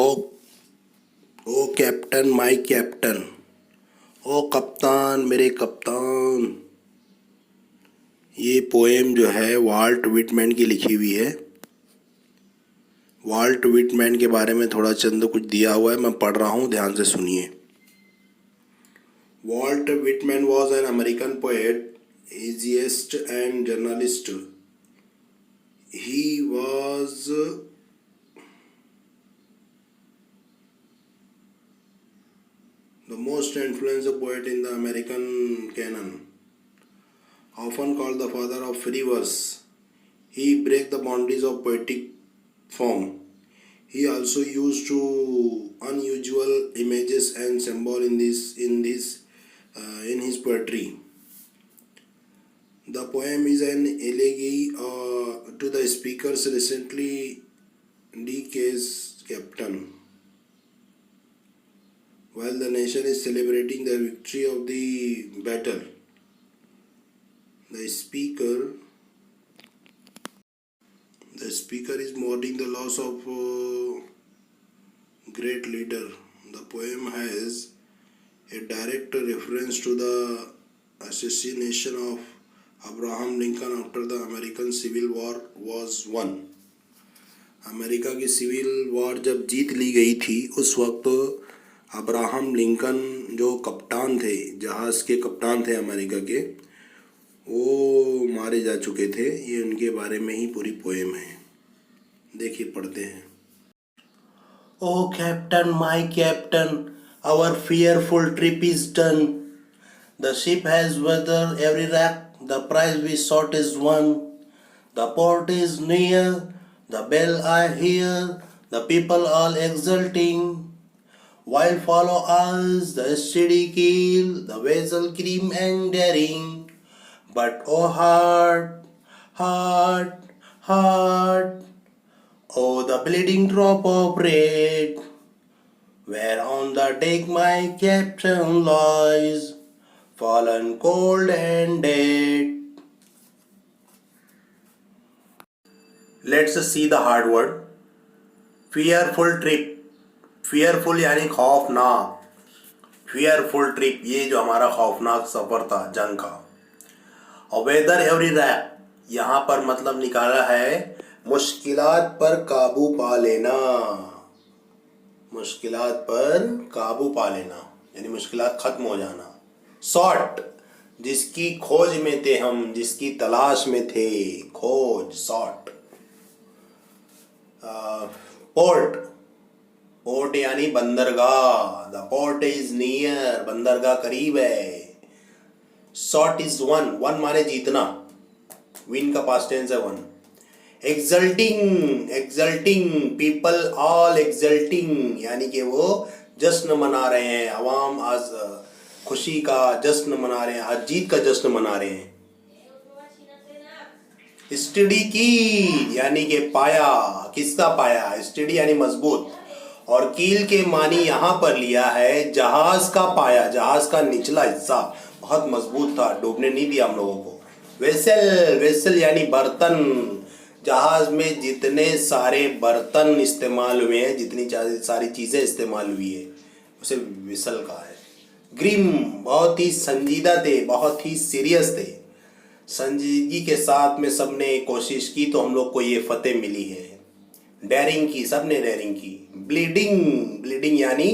O O captain my captain, ओ कप्तान मेरे कप्तान। ये पोएम जो है वाल्ट विटमैन की लिखी हुई है। वाल्ट विटमैन के बारे में थोड़ा चंद कुछ दिया हुआ है, मैं पढ़ रहा हूँ, ध्यान से सुनिए। Walt Whitman was an American poet, essayist and journalist. He was the most influential poet in the American canon, often called the father of free verse. He broke the boundaries of poetic form. He also used to unusual images and symbols in his poetry. The poem is an elegy to the speaker's recently deceased captain. While the nation is celebrating the victory of the battle, the speaker is mourning the loss of a great leader. The poem has a direct reference to the assassination of Abraham Lincoln after the American Civil War was won. America की civil war जब जीत ली गई थी, उस वक्त Abraham Lincoln जो कप्तान थे, जहाज़ के कप्तान थे अमेरिका के, वो मारे जा चुके थे। ये उनके बारे में ही पूरी पोएम है। देखिए, पढ़ते हैं। O captain my captain, our fearful trip is done. The ship has weathered every rack, the prize we sought is won. The port is near, the bell I hear, the people all exulting. While follow us the steady keel, the vessel grim and daring. But oh heart, heart, heart, oh the bleeding drop of red, where on the deck my captain lies, fallen cold and dead. Let's see the hard word. Fearful trip. Fearful यानी खौफनाक. Fearful trip, ये जो हमारा खौफनाक सफर था जंग का. और weather every rack, यहाँ पर मतलब निकाला है मुश्किलात पर काबू पा लेना. मुश्किलात पर काबू पा लेना यानी मुश्किलात खत्म हो जाना. Sought, जिसकी खोज में थे हम, जिसकी तलाश में थे. खोज, sought. पोर्ट. पोर्ट यानी बंदरगाह. द पोर्ट इज नियर, बंदरगाह करीब है. Short is one. वन माने जीतना. विन का पास्ट टेंस है one. Exulting. Exulting, people all exulting यानी कि वो जश्न मना रहे हैं. अवाम आज खुशी का जश्न मना रहे हैं, आज जीत का जश्न मना रहे हैं. स्टडी कील यानी कि पाया. किसका पाया? स्टडी यानी मजबूत. और कील के मानी यहाँ पर लिया है जहाज का पाया. जहाज का निचला हिस्सा बहुत मजबूत था, डूबने नहीं दिया हम लोगों को. वेसल. वेसल यानी बर्तन. जहाज में जितने सारे बर्तन इस्तेमाल हुए हैं, जितनी सारी चीजें इस्तेमाल हुई है, उसे वेसल कहा है. ग्रिम, बहुत ही संजीदा थे, बहुत ही सीरियस थे. संजीदगी के साथ में सबने कोशिश की तो हम लोग को ये फतेह मिली है. डेयरिंग की, सबने डेयरिंग की. ब्लीडिंग. ब्लीडिंग यानी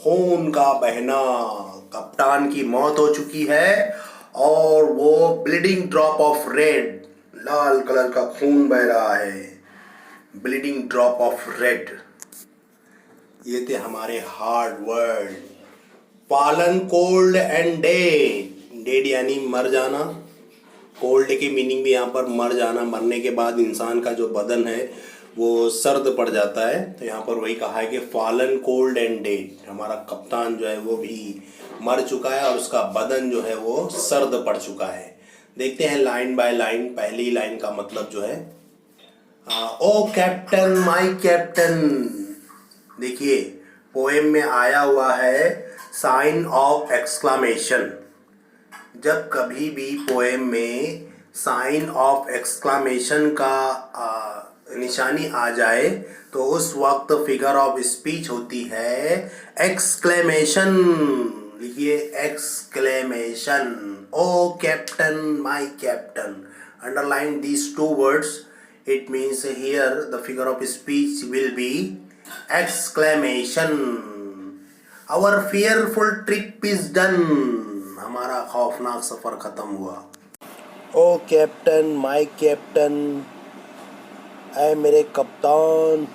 खून का बहना. कप्तान की मौत हो चुकी है और वो ब्लीडिंग ड्रॉप ऑफ रेड, लाल कलर का खून बह रहा है. Bleeding drop of red. ये थे हमारे hard word. Fallen cold and dead. Dead यानी मर जाना. कोल्ड की मीनिंग भी यहाँ पर मर जाना. मरने के बाद इंसान का जो बदन है वो सर्द पड़ जाता है, तो यहाँ पर वही कहा है कि फॉलन कोल्ड एंड डेड. हमारा कप्तान जो है वो भी मर चुका है और उसका बदन जो है वो सर्द पड़ चुका है. देखते हैं लाइन बाय लाइन. पहली लाइन का मतलब जो है ओ कैप्टन माय कैप्टन. देखिए, पोएम में आया हुआ है साइन ऑफ एक्सक्लामेशन. जब कभी भी पोएम में साइन ऑफ एक्सक्लामेशन का निशानी आ जाए तो उस वक्त फिगर ऑफ स्पीच होती है एक्सक्लेमेशन। लिखिए exclamation. O captain, my captain, underline these two words. It means here the figure of speech will be exclamation. Our fearful trip is done. हमारा खौफनाक सफर खत्म हुआ। ओ कैप्टन, माय कैप्टन, ऐ मेरे कप्तान,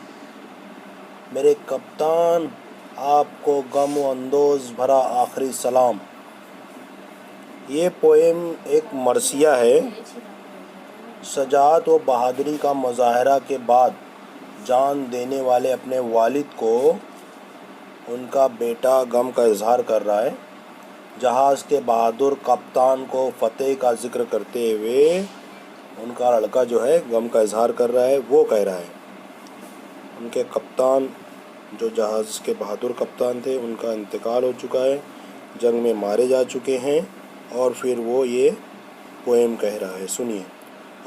मेरे कप्तान, आपको गम अंदोज भरा आखिरी सलाम। ये पोएम एक मरसिया है। सजात व बहादुरी का मुजाहरा के बाद जान देने वाले अपने वालिद को उनका बेटा गम का इजहार कर रहा है। जहाज़ के बहादुर कप्तान को फतेह का जिक्र करते हुए उनका लड़का जो है गम का इजहार कर रहा है। वो कह रहा है उनके कप्तान जो जहाज़ के बहादुर कप्तान थे उनका इंतकाल हो चुका है, जंग में मारे जा चुके हैं। और फिर वो ये पोएम कह रहा है, सुनिए।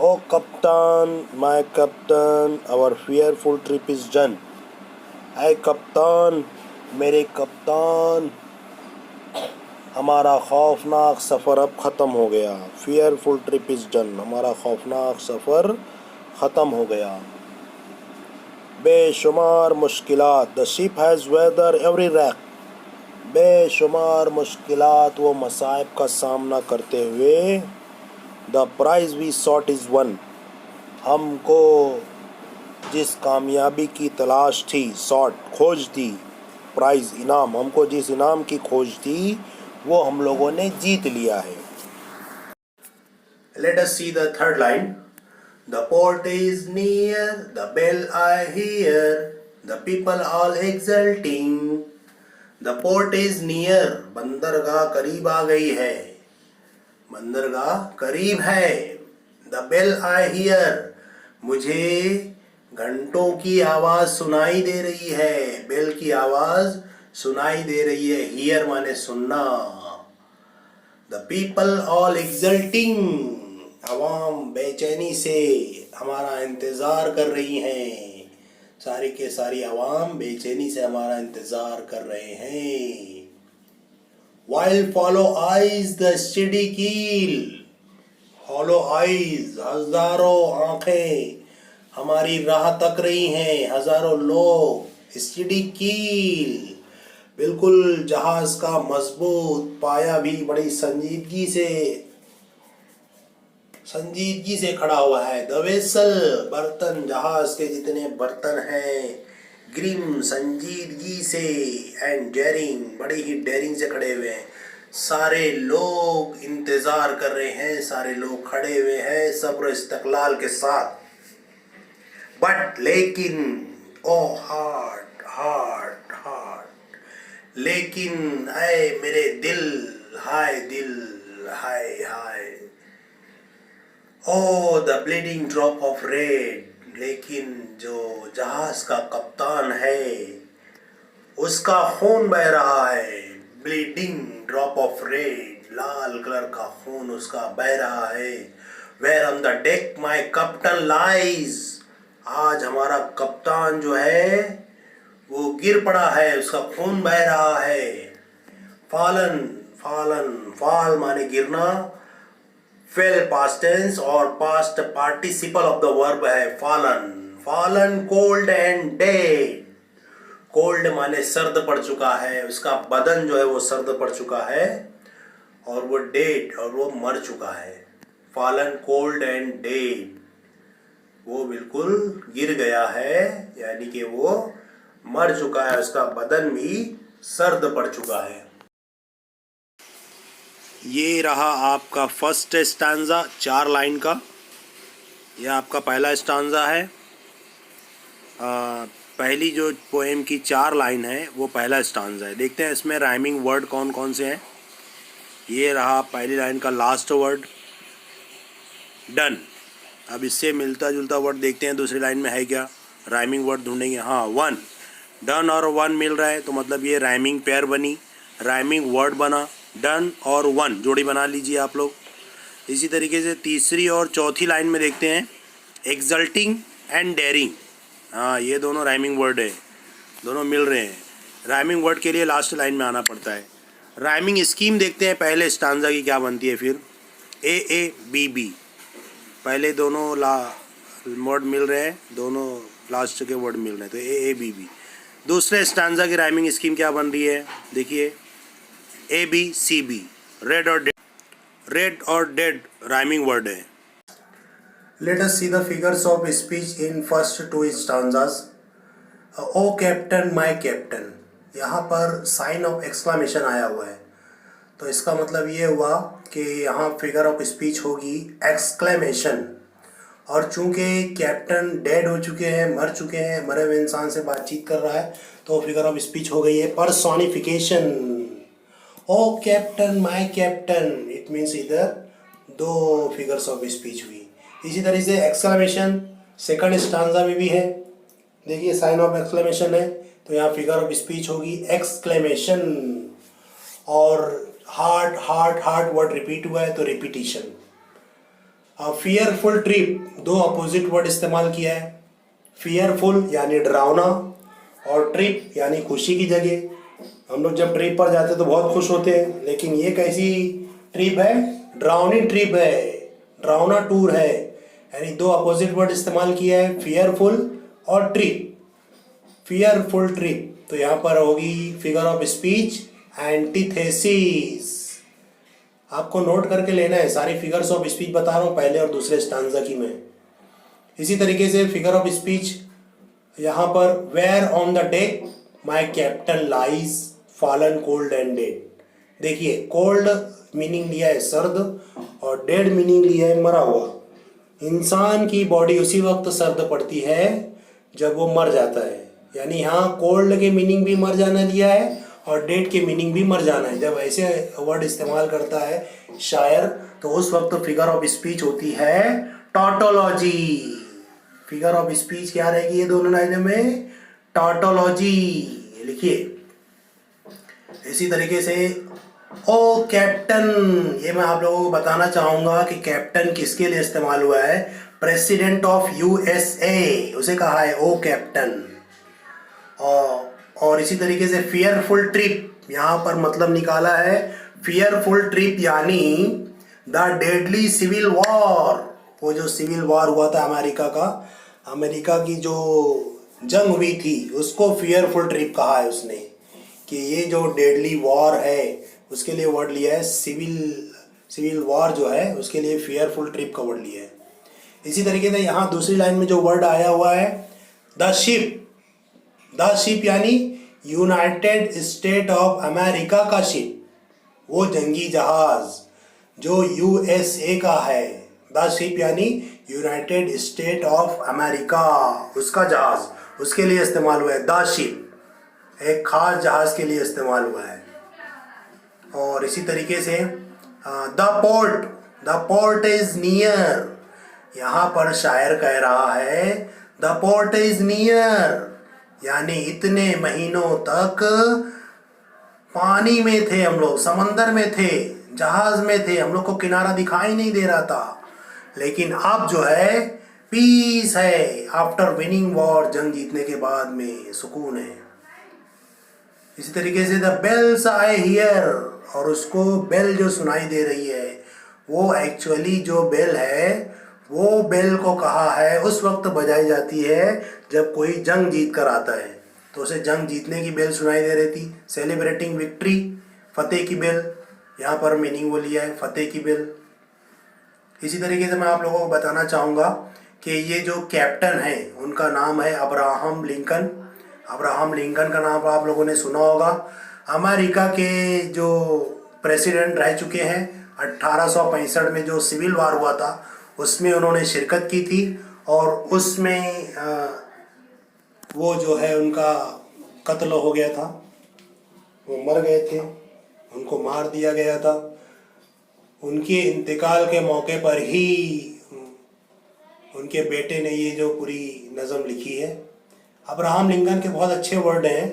ओ कप्तान, माय कप्तान, our fearful trip is done. ऐ कप्तान, मेरे कप्तान, हमारा खौफनाक सफ़र अब ख़त्म हो गया। फियरफुल ट्रिप इज़ डन, हमारा खौफनाक सफ़र ख़त्म हो गया। बेशुमार मुश्किलात, the ship has weather every rack. बेशुमार मुश्किलात व मसाइब का सामना करते हुए the prize we sought is won. हमको जिस कामयाबी की तलाश थी, सॉट खोज थी, प्राइज़ इनाम, हमको जिस इनाम की खोज थी वो हम लोगों ने जीत लिया है। Let us see the third line. The port is near, the bell I hear, the people all exulting. The port is near, बंदरगाह करीब आ गई है, बंदरगाह करीब है। The bell I hear, मुझे घंटों की आवाज़ सुनाई दे रही है, बेल की आवाज़ सुनाई दे रही है। Hear माने सुनना। The people all exulting, अवाम बेचैनी से हमारा इंतज़ार कर रही हैं। सारी के सारी अवाम बेचैनी से हमारा इंतज़ार कर रहे हैं। While follow eyes the steady keel, follow eyes, हजारों आँखें हमारी राह तक रही हैं, हजारों लोग। steady keel, बिल्कुल जहाज का मजबूत पाया भी बड़ी संजीदगी से खड़ा हुआ है। द वेसल, बर्तन, जहाज के जितने बर्तन हैं, ग्रिम, संजीदगी से, एंड डेयरिंग, बड़ी ही डेयरिंग से खड़े हुए हैं। सारे लोग इंतजार कर रहे हैं, सारे लोग खड़े हुए हैं सब्र इस्तकलाल के साथ। बट लेकिन, ओ हार्ट हार्ट हार्ट, लेकिन ऐ मेरे दिल, हाय दिल, हाय हाय। O the bleeding drop of red, लेकिन जो जहाज का कप्तान है उसका खून बह रहा है। ब्लीडिंग ड्रॉप ऑफ रेड, लाल कलर का खून उसका बह रहा है। Where on the deck my captain lies, आज हमारा कप्तान जो है वो गिर पड़ा है, उसका खून बह रहा है। फॉलन, फॉलन, फॉल माने गिरना, फेल पास्ट टेंस और past participle of the verb है fallen. Fallen cold and dead, cold माने सर्द पड़ चुका है, उसका बदन जो है वो सर्द पड़ चुका है। और वो डेड, और वो मर चुका है। फॉलन कोल्ड एंड डेड, वो बिल्कुल गिर गया है, यानी कि वो मर चुका है, उसका बदन भी सर्द पड़ चुका है। ये रहा आपका फर्स्ट स्टांजा 4 लाइन का। यह आपका पहला स्टांजा है। पहली जो पोएम की 4 लाइन है वो पहला स्टांजा है। देखते हैं इसमें राइमिंग वर्ड कौन कौन से हैं। ये रहा पहली लाइन का लास्ट वर्ड, डन। अब इससे मिलता जुलता वर्ड देखते हैं दूसरी लाइन में है क्या, राइमिंग वर्ड ढूंढेंगे। हाँ, वन, डन और वन मिल रहा है तो मतलब ये राइमिंग पेयर बनी, राइमिंग वर्ड बना। डन और वन जोड़ी बना लीजिए आप लोग। इसी तरीके से तीसरी और चौथी लाइन में देखते हैं, एक्सल्टिंग एंड डेयरिंग। हाँ, ये दोनों राइमिंग वर्ड है, दोनों मिल रहे हैं। राइमिंग वर्ड के लिए लास्ट लाइन में आना पड़ता है। राइमिंग स्कीम देखते हैं पहले स्टांजा की क्या बनती है। फिर ए बी बी, पहले दोनों वर्ड मिल रहे हैं, दोनों लास्ट के वर्ड मिल रहे हैं, तो ए बी बी। दूसरे स्टांजा की राइमिंग स्कीम क्या बन रही है, देखिए A B C B. Red और डेड, रेड और डेड राइमिंग वर्ड है। Let us see the figures of speech in first two stanzas. O captain my captain, यहाँ पर साइन ऑफ एक्सक्लामेशन आया हुआ है, तो इसका मतलब ये हुआ कि यहाँ फिगर ऑफ स्पीच होगी एक्सक्लेमेशन। और चूंकि कैप्टन डेड हो चुके हैं, मर चुके हैं, मरे हुए इंसान से बातचीत कर रहा है, तो फिगर ऑफ स्पीच हो गई है personification. O captain my captain, it means इधर दो फिगर्स ऑफ स्पीच हुई। इसी तरह से एक्सक्लेमेशन सेकंड स्टांजा में भी है, देखिए साइन ऑफ एक्सक्लेमेशन है, तो यहाँ फिगर ऑफ स्पीच होगी एक्सक्लेमेशन। और heart heart heart word repeat हुआ है तो रिपीटिशन। फियरफुल ट्रिप, दो अपोजिट वर्ड इस्तेमाल किया है। फियरफुल यानी डरावना, और ट्रिप यानी खुशी की जगह। हम लोग जब ट्रिप पर जाते हैं तो बहुत खुश होते हैं, लेकिन ये कैसी ट्रिप है, डरावनी ट्रिप है, डरावना टूर है। यानी दो अपोजिट वर्ड इस्तेमाल किया है, फियरफुल और ट्रिप। फियरफुल ट्रिप, तो यहाँ पर होगी फिगर ऑफ स्पीच एंटीथेसिस। आपको नोट करके लेना है, सारी फिगर्स ऑफ स्पीच बता रहा हूँ पहले और दूसरे स्टांजा की मैं। इसी तरीके से फिगर ऑफ स्पीच यहाँ पर where on the deck my captain lies fallen cold and dead. देखिए कोल्ड मीनिंग लिया है सर्द, और डेड मीनिंग लिया है मरा हुआ। इंसान की बॉडी उसी वक्त सर्द पड़ती है जब वो मर जाता है, यानी यहाँ कोल्ड के मीनिंग भी मर जाना लिया है और डेड के मीनिंग भी मर जाना है। जब ऐसे वर्ड इस्तेमाल करता है शायर, तो उस वक्त फिगर ऑफ स्पीच होती है टॉटोलॉजी। फिगर ऑफ स्पीच क्या रहेगी ये दोनों लाइनों में, टॉटोलॉजी। लिखिए इसी तरीके से ओ कैप्टन, ये मैं आप लोगों को बताना चाहूंगा कि कैप्टन किसके लिए इस्तेमाल हुआ है। प्रेसिडेंट ऑफ यूएसए, उसे कहा है ओ कैप्टन। और इसी तरीके से फियरफुल ट्रिप, यहाँ पर मतलब निकाला है फियरफुल ट्रिप यानी द डेडली सिविल वॉर। वो जो सिविल वॉर हुआ था अमेरिका का, अमेरिका की जो जंग हुई थी, उसको फियरफुल ट्रिप कहा है उसने, कि ये जो डेडली वॉर है उसके लिए वर्ड लिया है सिविल वॉर जो है उसके लिए फियरफुल ट्रिप का वर्ड लिया है। इसी तरीके से यहाँ दूसरी लाइन में जो वर्ड आया हुआ है द शिप, द शिप यानी यूनाइटेड स्टेट ऑफ अमेरिका का शिप, वो जंगी जहाज जो यूएसए का है। द शिप यानी यूनाइटेड स्टेट ऑफ अमेरिका, उसका जहाज, उसके लिए इस्तेमाल हुआ है द शिप, एक खास जहाज के लिए इस्तेमाल हुआ है। और इसी तरीके से द पोर्ट इज नियर, यहाँ पर शायर कह रहा है द पोर्ट इज नियर, यानी इतने महीनों तक पानी में थे हम लोग, समंदर में थे, जहाज में थे, हम लोग को किनारा दिखाई नहीं दे रहा था, लेकिन अब जो है पीस है, आफ्टर विनिंग वॉर, जंग जीतने के बाद में सुकून है। इसी तरीके से द बेल्स आई हियर, और उसको बेल जो सुनाई दे रही है वो एक्चुअली जो बेल है वो बेल को कहा है उस वक्त बजाई जाती है जब कोई जंग जीत कर आता है, तो उसे जंग जीतने की बेल सुनाई दे रही थी, सेलिब्रेटिंग विक्ट्री, फतेह की बेल, यहाँ पर मीनिंग वो लिया है फतेह की बेल। इसी तरीके से मैं आप लोगों को बताना चाहूँगा कि ये जो कैप्टन है उनका नाम है अब्राहम लिंकन। अब्राहम लिंकन का नाम आप लोगों ने सुना होगा। अमेरिका के जो प्रेसिडेंट रह चुके हैं, 1865 में जो सिविल वार हुआ था उसमें उन्होंने शिरकत की थी, और उसमें वो जो है उनका कत्ल हो गया था, वो मर गए थे, उनको मार दिया गया था। उनके इंतकाल के मौके पर ही उनके बेटे ने ये जो पूरी नज़म लिखी है। अब्राहम लिंकन के बहुत अच्छे वर्ड हैं,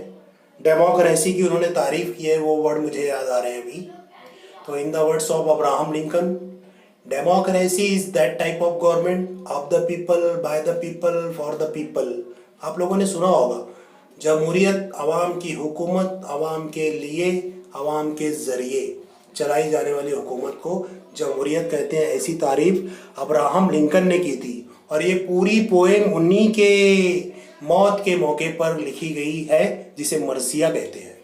डेमोक्रेसी की उन्होंने तारीफ की है, वो वर्ड मुझे याद आ रहे हैं अभी। तो in the words of Abraham Lincoln, democracy is that type of government of the people by the people for the people. आप लोगों ने सुना होगा, जमहूरियत आवाम की हुकूमत, आवाम के लिए, आवाम के जरिए चलाई जाने वाली हुकूमत को जमहूरियत कहते हैं। ऐसी तारीफ अब्राहम लिंकन ने की थी और ये पूरी पोएम उन्हीं के मौत के मौके पर लिखी गई है जिसे मरसिया कहते हैं।